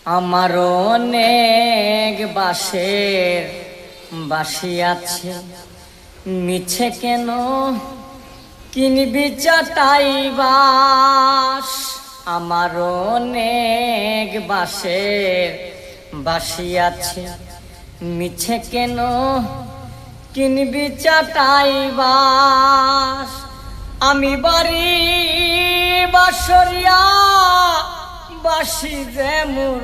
আমার অনেক বাঁশের বাঁশি আছে, মিছে কেন কিনবি চাটাই বাঁশ। আমার অনেক বাঁশের বাঁশি আছে, মিছে কেন কিনবি চাটাই বাঁশ। আমি বাড়ি বাঁশরিয়া, বাঁশি যে মোর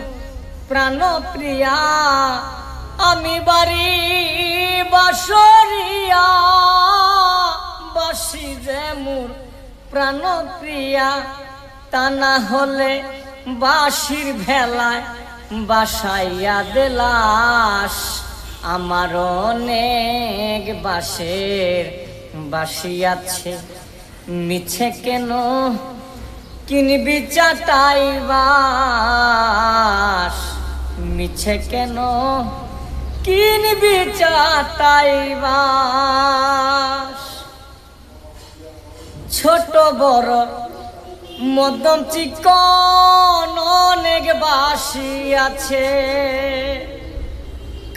প্রাণপ্রিয়া। আমি বাড়ি বাঁশরিয়া, বাঁশি যে মোর প্রাণপ্রিয়া। তা না হলে বাঁশির ভেলায় বাসাইয়া দেলাস। আমার অনেক বাঁশের বাঁশি আছে, মিছে কেন কিনবি চাটাই বাঁশ। মিছে কেন কিনবি চাটাই বাঁশ। ছোট বড় মধ্যম চিকন অনেক বাঁশি আছে,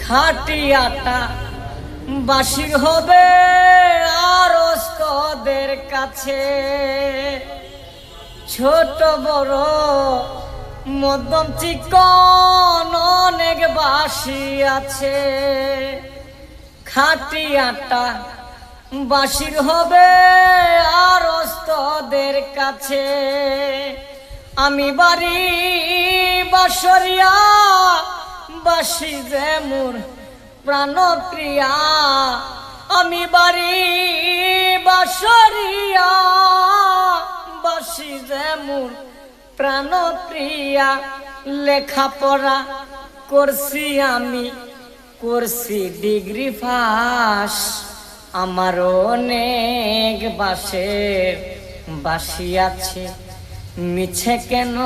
খাটি আটা বাঁশির হবে আর ওস্তাদের কাছে। ছোট বড় মধ্যম চিকন অনেক বাঁশি আছে, খাটি আটা বাঁশির হবে আর ওস্তাদের কাছে। আমি বাড়ি বাঁশরিয়া, বাঁশি যে মোর প্রাণপ্রিয়া। আমি বাড়ি বাঁশরিয়া, বাঁশি যে মোর প্রাণপ্রিয়া। লেখাপড়া করছি আমি, করছি ডিগ্রি পাস। আমার অনেক বাঁশের বাঁশি আছে, মিছে কেন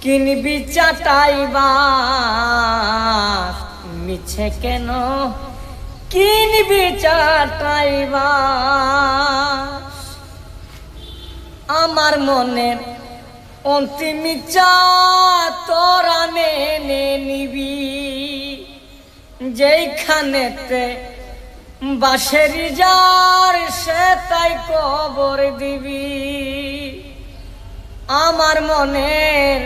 কিনবি চাটাই বাঁশ। মিছে কেন কিনবি চাটাই বাঁশ। আমার মনের অন্তিম ইচ্ছা তোরা মেনে নিবি, যেইখানেতে বাঁশের যার সে তাই কবর দিবি। আমার মনের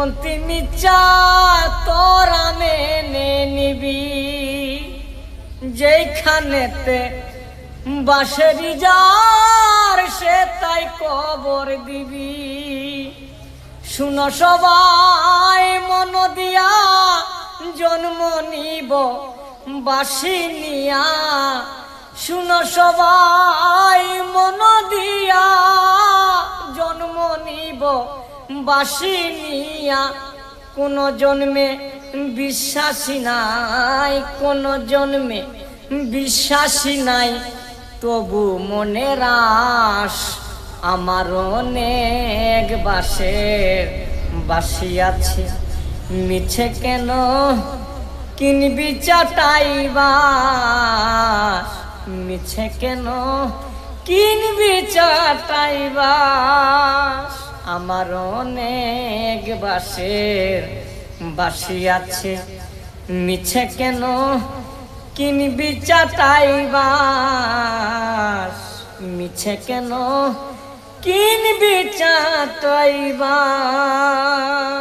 অন্তিম ইচ্ছা তোরা মেনে নিবি, যেইখানেতে বাঁশের যার সে তাই কবর দিবি। শুনো সবাই মন দিয়া, জন্ম নিব বাঁশি নিয়া। শুনো সবাই মন দিয়া, জন্ম নিব বাঁশি নিয়া। কোন জন্মে বিশ্বাসী নাই, কোন জন্মে বিশ্বাসী নাই, তবু মনের আশ। আমার অনেক বাঁশের বাঁশি আছে, মিছে কেন কিনবি চাটাই বাঁশ। মিছে কেন কিনবি চাটাই বাঁশ। আমার অনেক বাঁশের বাঁশি আছে, মিছে কেন কিনবি চাটাই বাঁশ। মিছে কেন কিনবি চাটাই বাঁশ।